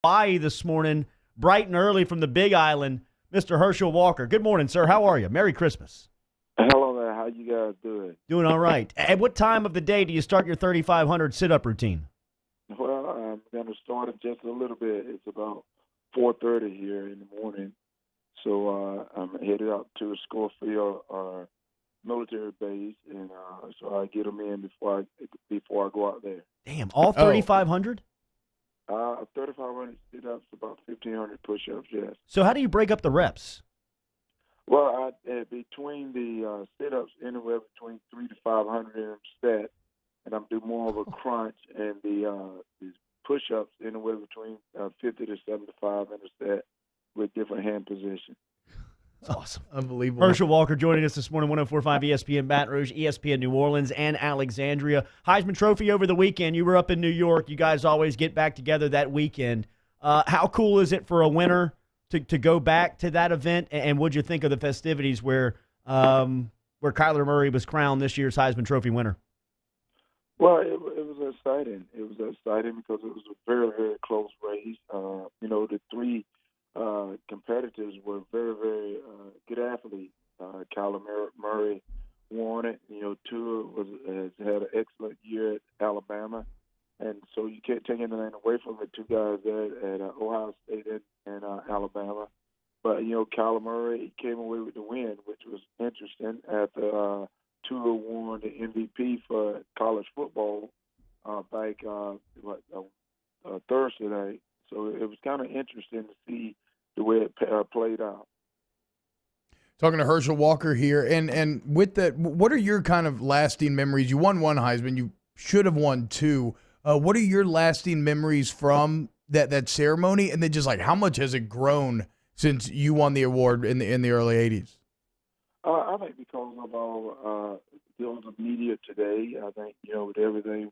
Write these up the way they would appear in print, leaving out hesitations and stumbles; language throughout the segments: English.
Hawaii this morning, bright and early from the Big Island, Mr. Herschel Walker. Good morning, sir. How are you? Merry Christmas. Hello there. How you guys doing? Doing all right. At what time of the day do you start your 3,500 sit-up routine? Well, I'm going to start it just a little bit. It's about 4:30 here in the morning, so I'm headed out to Schofield, our military base, and so I get them in before I go out there. Damn, all Oh, 3,500? 3,500 sit-ups, about 1,500 push-ups. Yes. So how do you break up the reps? Well, between the sit-ups, anywhere between 3 to 500 in them set, and I'm doing more of a crunch, and these push-ups anywhere between 50 to 75 in a set with different hand positions. That's awesome. unbelievable. Herschel Walker joining us this morning, 104.5 ESPN Baton Rouge, ESPN New Orleans, and Alexandria. Heisman Trophy over the weekend. You were up in New York. You guys always get back together that weekend. How cool is it for a winner to go back to that event? And what'd you think of the festivities where Kyler Murray was crowned this year's Heisman Trophy winner? Well, it was exciting. It was exciting because it was a very, very close race. The three competitors were very, very good athletes. Kyler Murray won it. Tua has had an excellent year at Alabama, and so you can't take anything away from the two guys there at Ohio State and Alabama. But Kyler Murray came away with the win, which was interesting. After Tua won the MVP for college football back Thursday night, so it was kind of interesting to see the way it played out. Talking to Herschel Walker here, and with that, what are your kind of lasting memories? You won one Heisman, you should have won two. What are your lasting memories from that ceremony, and then just like how much has it grown since you won the award in the early '80s? I think because of all the media today, I think with everything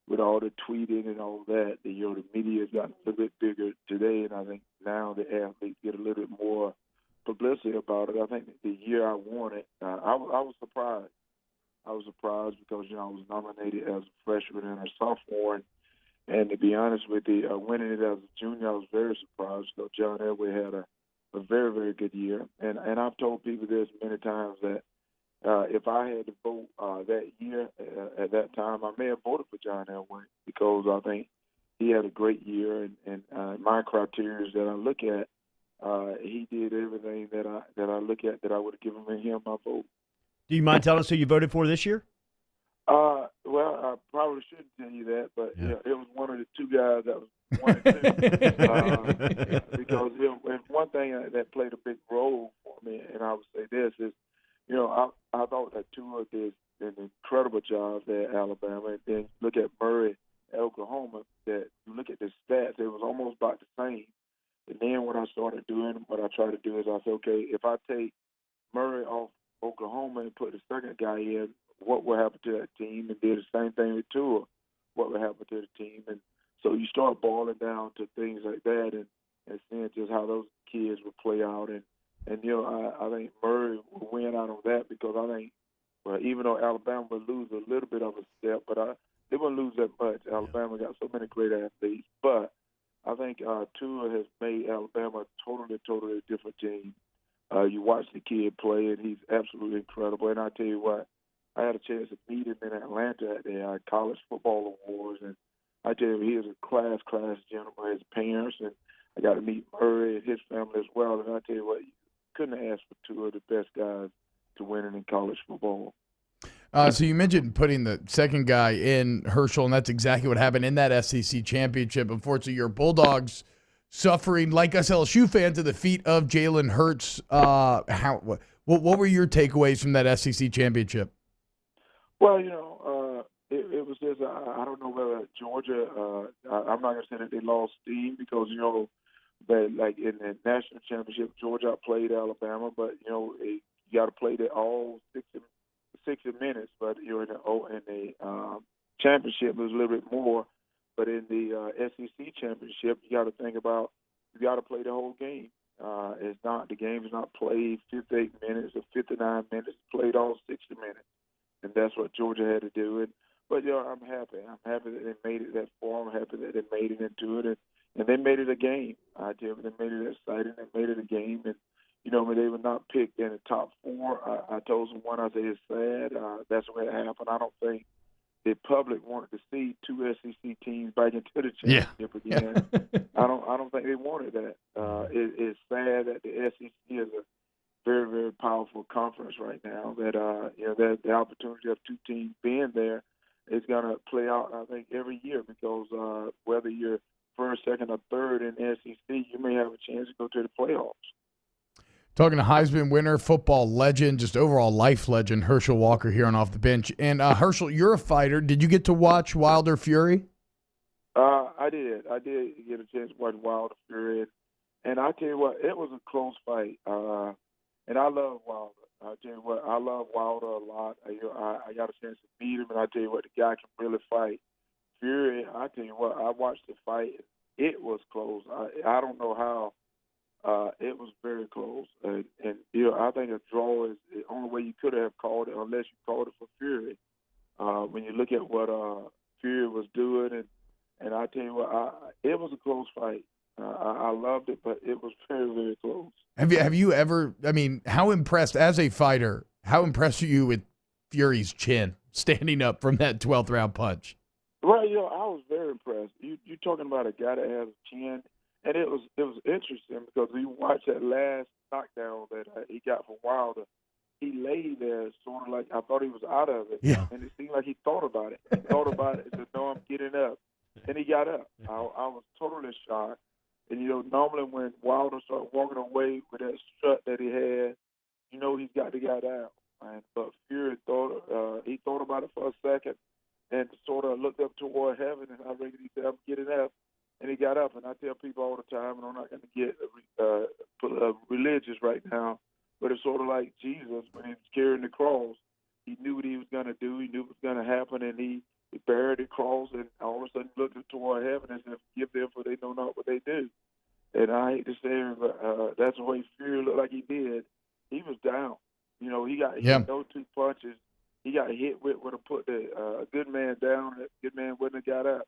with all the tweeting and all that, the media has gotten a little bit bigger today, and I think now the athletes get a little bit more publicity about it. I think the year I won it, I was surprised. I was surprised because I was nominated as a freshman and a sophomore, and to be honest with you, winning it as a junior, I was very surprised because John Elway had a very, very good year, and I've told people this many times that if I had to vote that year at that time, I may have voted for John Elway because I think he had a great year, and my criteria that I look at, he did everything that I look at that I would have given him my vote. Do you mind telling us who you voted for this year? Well, I probably shouldn't tell you that, but Yeah. it was one of the two guys that was one and two. Because one thing that played a big role for me, and I would say this is, I thought that Tua did an incredible job there at Alabama, and then look at Murray at Oklahoma. That you look at the stats, it was almost about the same. And then what I started doing, what I try to do is I said, okay, if I take Murray off Oklahoma and put the second guy in, what will happen to that team? And did the same thing with Tua. What will happen to the team? And so you start boiling down to things like that and seeing just how those kids would play out. And I think Murray will win out on that because I think, well, even though Alabama would lose a little bit of a step, but they wouldn't lose that much. Alabama got so many great athletes. But I think Tua has made Alabama a totally different team. You watch the kid play, and he's absolutely incredible. And I tell you what, I had a chance to meet him in Atlanta at the College Football Awards, and I tell you, he is a class gentleman. His parents, and I got to meet Murray and his family as well. And I tell you what, you couldn't ask for two of the best guys to win it in college football. So you mentioned putting the second guy in, Herschel, and that's exactly what happened in that SEC championship. Unfortunately, your Bulldogs suffering, like us LSU fans, at the feet of Jalen Hurts. What were your takeaways from that SEC championship? Well, it was just I don't know whether Georgia. I'm not gonna say that they lost steam because that like in the national championship, Georgia played Alabama, but you got to play that all 60 minutes. But in the championship, it was a little bit more. But in the SEC championship, you got to think about you got to play the whole game. The game is not played 58 minutes or 59 minutes. It's played all 60 minutes, and that's what Georgia had to do. But I'm happy. I'm happy that they made it that far. I'm happy that they made it into it. And and they made it a game. I tell you, they made it exciting. They made it a game, and when they were not picked in the top four, I told someone, I said, it's sad. That's the way it happened. I don't think the public wanted to see two SEC teams back into the championship again. I don't think they wanted that. It's sad that the SEC is a very, very powerful conference right now. That that the opportunity of two teams being there is going to play out, I think, every year, because whether you're first, second, or third in the SEC, you may have a chance to go to the playoffs. Talking to Heisman winner, football legend, just overall life legend, Herschel Walker here on Off the Bench. And Herschel, you're a fighter. Did you get to watch Wilder Fury? I did. I did get a chance to watch Wilder Fury, and I tell you what, it was a close fight. And I love Wilder. I tell you what, I love Wilder a lot. I got a chance to meet him, and I tell you what, the guy can really fight. Fury, I tell you what, I watched the fight. It was close. I don't know how. It was very close, and I think a draw is the only way you could have called it, unless you called it for Fury. When you look at what Fury was doing, and I tell you what, it was a close fight. I loved it, but it was very, very close. Have you ever? I mean, how impressed as a fighter? How impressed are you with Fury's chin standing up from that 12th round punch? Well, I was very impressed. You're talking about a guy that has a chin. And it was interesting, because you watch that last knockdown that he got from Wilder. He lay there sort of like, I thought he was out of it. Yeah. And it seemed like he thought about it. He thought about it and said, no, I'm getting up. And he got up. I was totally shocked. And, normally when Wilder started walking away with that strut that he had, he's got the guy down. But Fury thought about it for a second and sort of looked up toward heaven, and I reckon he said, I'm getting up. And he got up, and I tell people all the time, and I'm not going to get religious right now, but it's sort of like Jesus when he was carrying the cross. He knew what he was going to do. He knew what was going to happen, and he buried the cross, and all of a sudden looked toward heaven and said, forgive them, for they know not what they do. And I hate to say it, but that's the way Fury looked like he did. He was down. He got hit no two punches. He got hit with would have put a good man down. That good man wouldn't have got up.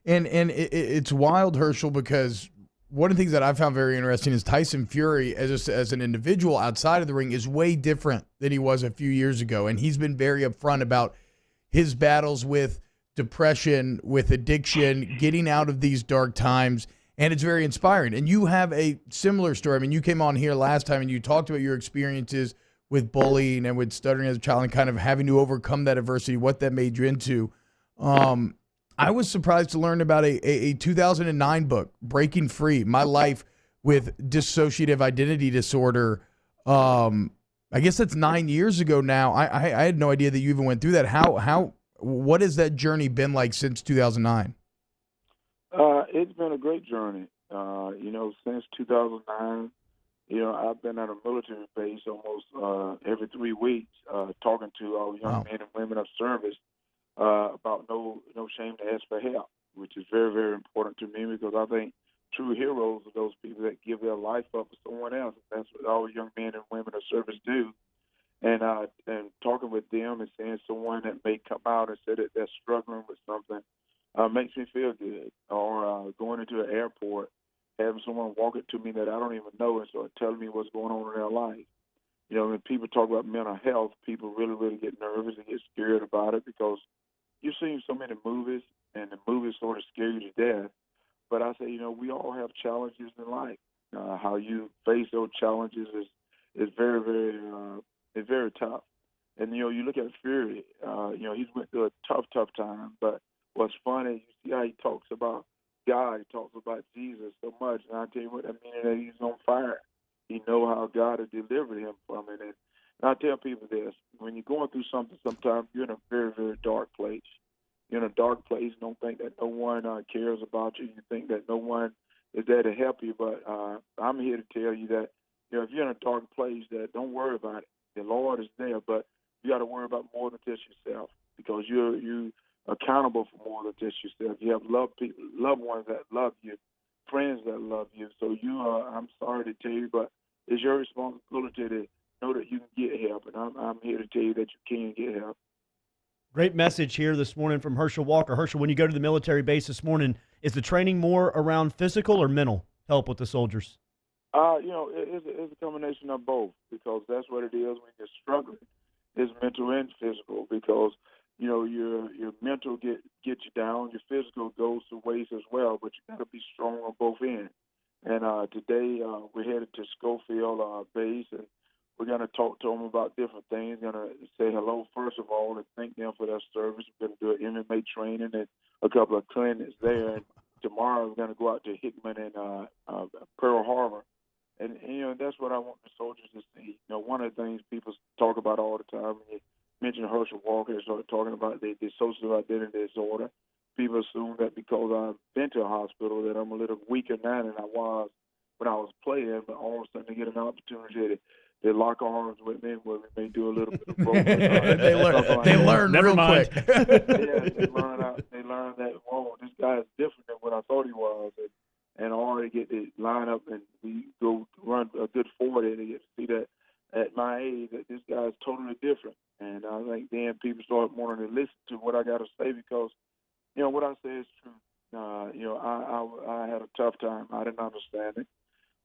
And it's wild, Herschel, because one of the things that I found very interesting is Tyson Fury, as an individual outside of the ring, is way different than he was a few years ago. And he's been very upfront about his battles with depression, with addiction, getting out of these dark times. And it's very inspiring. And you have a similar story. I mean, you came on here last time and you talked about your experiences with bullying and with stuttering as a child and kind of having to overcome that adversity, what that made you into. I was surprised to learn about a 2009 book, Breaking Free, My Life with Dissociative Identity Disorder. I guess that's 9 years ago now. I had no idea that you even went through that. What has that journey been like since 2009? It's been a great journey. Since 2009, I've been at a military base almost every 3 weeks, talking to our young men and women of service about no shame to ask for help, which is very, very important to me, because I think true heroes are those people that give their life up for someone else. That's what all young men and women of service do. And talking with them and seeing someone that may come out and say that they're struggling with something makes me feel good. Or going into an airport, having someone walk up to me that I don't even know and start telling me what's going on in their life. When people talk about mental health, people really, really get nervous and get scared about it, because you've seen so many movies, and the movies sort of scare you to death. But I say, we all have challenges in life. How you face those challenges is very, very, it's very tough. And, you look at Fury, he's went through a tough time. But what's funny, you see how he talks about God, he talks about Jesus so much. And I tell you what, I mean, that he's on fire. He know how God has delivered him from it. And I tell people this, when you're going through something, sometimes you're in a very, very dark place. You're in a dark place. Don't think that no one cares about you. You think that no one is there to help you. But I'm here to tell you that, if you're in a dark place, that don't worry about it. The Lord is there, but you got to worry about more than just yourself, because you're accountable for more than just yourself. You have loved ones that love you, friends that love you. So I'm sorry to tell you, but it's your responsibility to know that you can get help, and I'm here to tell you that you can get help. Great message here this morning from Herschel Walker. Herschel, when you go to the military base this morning, is the training more around physical or mental help with the soldiers? It's a combination of both, because that's what it is when you're struggling. It's mental and physical, because your mental gets you down, your physical goes to waste as well, but you got to be strong on both ends. And today we're headed to Schofield base, and we're going to talk to them about different things. Going to say hello first of all and thank them for their service. We're going to do an MMA training and a couple of clinics there. And tomorrow we're going to go out to Hickman and Pearl Harbor. And that's what I want the soldiers to see. One of the things people talk about all the time, when you mention Herschel Walker, they start talking about the dissociative identity disorder. People assume that because I've been to a hospital that I'm a little weaker now than I was when I was playing, but all of a sudden they get an opportunity to lock arms with me where we may do a little bit of role. They learn Never real mind. quick. Yeah, they learn that, whoa, this guy is different than what I thought he was. And already get to line up and we go run a good 40 and get to see that at my age that this guy is totally different. And I think then people start wanting to listen to what I got to say, because what I say is true. I had a tough time. I didn't understand it.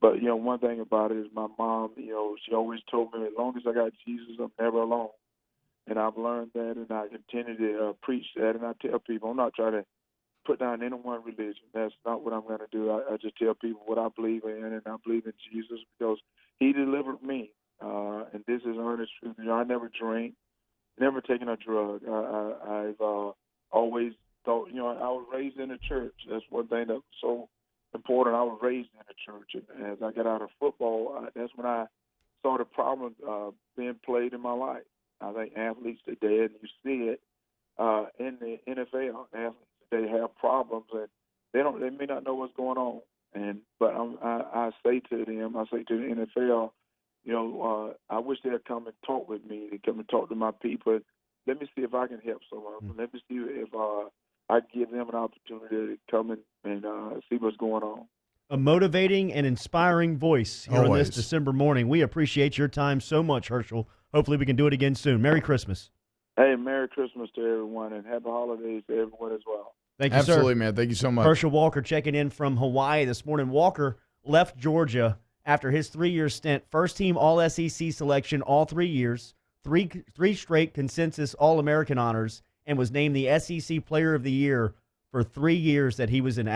But, one thing about it is my mom, she always told me, as long as I got Jesus, I'm never alone. And I've learned that, and I continue to preach that. And I tell people, I'm not trying to put down any one religion. That's not what I'm going to do. I just tell people what I believe in, and I believe in Jesus because he delivered me. And this is honest truth. I never drank, never taken a drug. I've always thought, I was raised in the church. That's one thing that was so important. I was raised in the church. And as I got out of football, that's when I saw the problem being played in my life. I think athletes today, and you see it in the NFL, athletes they have problems and they may not know what's going on. But I say to them, I say to the NFL, I wish they'd come and talk with me. They come and talk to my people. Let me see if I can help someone. Let me see if I give them an opportunity to come and see what's going on. A motivating and inspiring voice here on this December morning. We appreciate your time so much, Herschel. Hopefully we can do it again soon. Merry Christmas. Hey, Merry Christmas to everyone, and happy holidays to everyone as well. Thank you, Absolutely, sir. man. Thank you so much. Herschel Walker checking in from Hawaii this morning. Walker left Georgia after his 3-year stint. First-team All-SEC selection all 3 years, three straight consensus All-American honors, and was named the SEC Player of the Year for 3 years that he was in